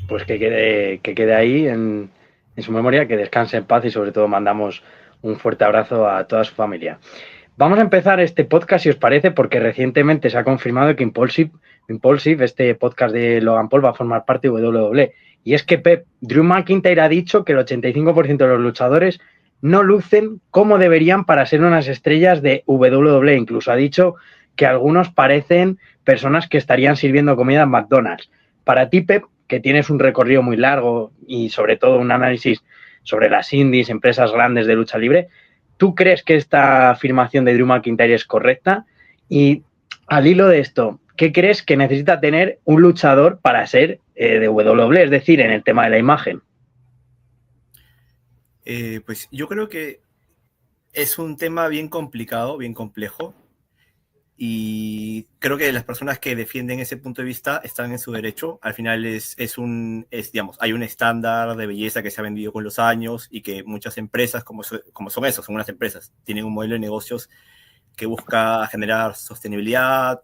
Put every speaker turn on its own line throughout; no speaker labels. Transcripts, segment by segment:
pues que quede ahí en su memoria, que descanse en paz y sobre todo mandamos un fuerte abrazo a toda su familia. Vamos a empezar este podcast, si os parece, porque recientemente se ha confirmado que Impulsive, este podcast de Logan Paul, va a formar parte de WWE. Y es que Drew McIntyre ha dicho que el 85% de los luchadores no lucen como deberían para ser unas estrellas de WWE. Incluso ha dicho que algunos parecen personas que estarían sirviendo comida en McDonald's. Para ti, Pep, que tienes un recorrido muy largo y sobre todo un análisis sobre las indies, empresas grandes de lucha libre, ¿tú crees que esta afirmación de Drew McIntyre es correcta? Y al hilo de esto, ¿qué crees que necesita tener un luchador para ser de WWE? Es decir, en el tema de la imagen.
Pues yo creo que es un tema bien complicado, bien complejo, y creo que las personas que defienden ese punto de vista están en su derecho. Al final digamos, hay un estándar de belleza que se ha vendido con los años y que muchas empresas, como son unas empresas, tienen un modelo de negocios que busca generar sostenibilidad,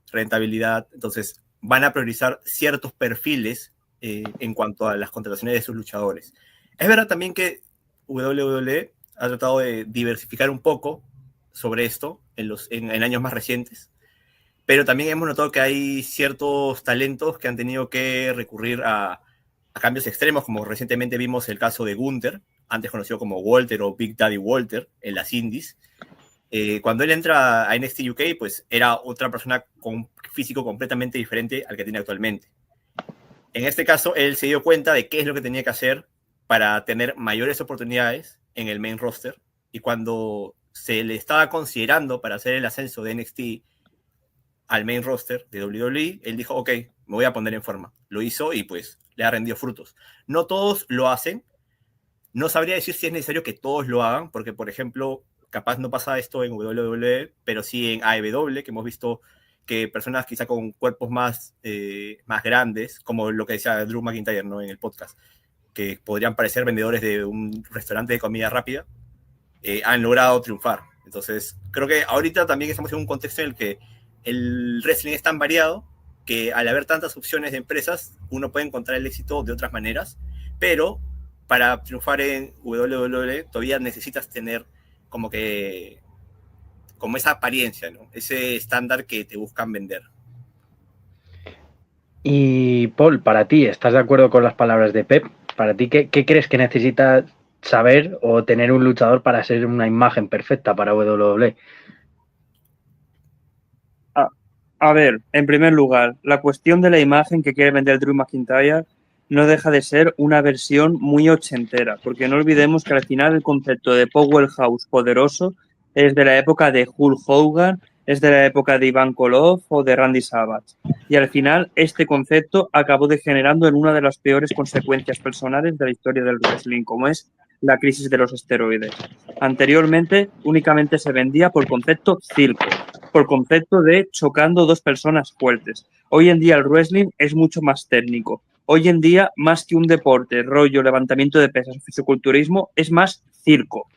rentabilidad, entonces van a priorizar ciertos perfiles en cuanto a las contrataciones de sus luchadores. Es verdad también que WWE ha tratado de diversificar un poco sobre esto en años más recientes, pero también hemos notado que hay ciertos talentos que han tenido que recurrir a cambios extremos, como recientemente vimos el caso de Gunther, antes conocido como Walter o Big Daddy Walter en las indies. Cuando él entra a NXT UK, pues era otra persona con un físico completamente diferente al que tiene actualmente. En este caso, él se dio cuenta de qué es lo que tenía que hacer para tener mayores oportunidades en el main roster, y cuando se le estaba considerando para hacer el ascenso de NXT al main roster de WWE, él dijo, ok, me voy a poner en forma. Lo hizo y pues le ha rendido frutos. No todos lo hacen. No sabría decir si es necesario que todos lo hagan, porque por ejemplo, capaz no pasa esto en WWE, pero sí en AEW, que hemos visto que personas quizá con cuerpos más grandes, como lo que decía Drew McIntyre, ¿no?, en el podcast, que podrían parecer vendedores de un restaurante de comida rápida, han logrado triunfar. Entonces, creo que ahorita también estamos en un contexto en el que el wrestling es tan variado que al haber tantas opciones de empresas, uno puede encontrar el éxito de otras maneras, pero para triunfar en WWE todavía necesitas tener como esa apariencia, ¿no?, ese estándar que te buscan vender.
Y Paul, para ti, ¿estás de acuerdo con las palabras de Pep? Para ti, ¿qué crees que necesita saber o tener un luchador para ser una imagen perfecta para WWE?
A ver, en primer lugar, la cuestión de la imagen que quiere vender Drew McIntyre no deja de ser una versión muy ochentera, porque no olvidemos que al final el concepto de Powerhouse poderoso es de la época de Hulk Hogan, es de la época de Ivan Koloff o de Randy Savage. Y al final este concepto acabó degenerando en una de las peores consecuencias personales de la historia del wrestling, como es la crisis de los esteroides. Anteriormente únicamente se vendía por concepto circo, por concepto de chocando dos personas fuertes. Hoy en día el wrestling es mucho más técnico. Hoy en día, más que un deporte, rollo, levantamiento de pesas, fisiculturismo, es más circo,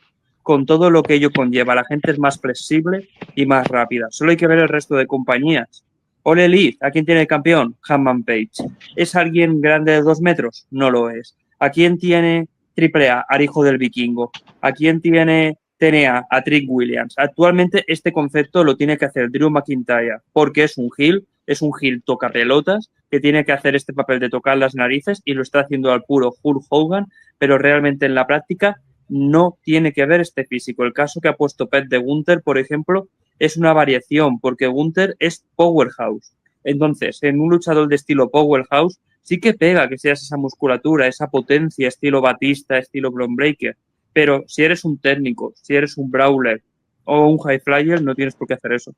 con todo lo que ello conlleva. La gente es más flexible y más rápida. Solo hay que ver el resto de compañías. All Elite, ¿a quién tiene el campeón? Hangman Page. ¿Es alguien grande de 2 metros? No lo es. ¿A quién tiene AAA? Al hijo del vikingo. ¿A quién tiene TNA? A Trick Williams. Actualmente este concepto lo tiene que hacer Drew McIntyre porque es un heel tocapelotas que tiene que hacer este papel de tocar las narices y lo está haciendo al puro Hulk Hogan, pero realmente en la práctica no tiene que ver este físico. El caso que ha puesto Pet de Gunther, por ejemplo, es una variación porque Gunther es Powerhouse. Entonces, en un luchador de estilo Powerhouse sí que pega que seas esa musculatura, esa potencia, estilo Batista, estilo Bron Breakker. Pero si eres un técnico, si eres un brawler o un high flyer, no tienes por qué hacer eso.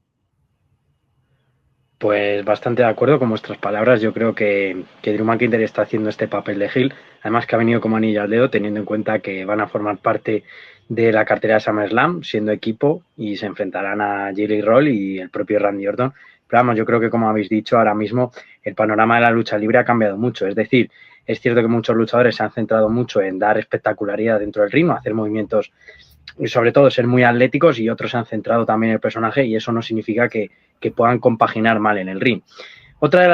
Pues bastante de acuerdo con vuestras palabras. Yo creo que Drew McIntyre está haciendo este papel de heel. Además que ha venido como anillo al dedo, teniendo en cuenta que van a formar parte de la cartera de SummerSlam, siendo equipo, y se enfrentarán a Jelly Roll y el propio Randy Orton. Pero vamos, yo creo que como habéis dicho, ahora mismo el panorama de la lucha libre ha cambiado mucho. Es decir, es cierto que muchos luchadores se han centrado mucho en dar espectacularidad dentro del ring, hacer movimientos y sobre todo ser muy atléticos, y otros se han centrado también en el personaje, y eso no significa que puedan compaginar mal en el ring. Otra de las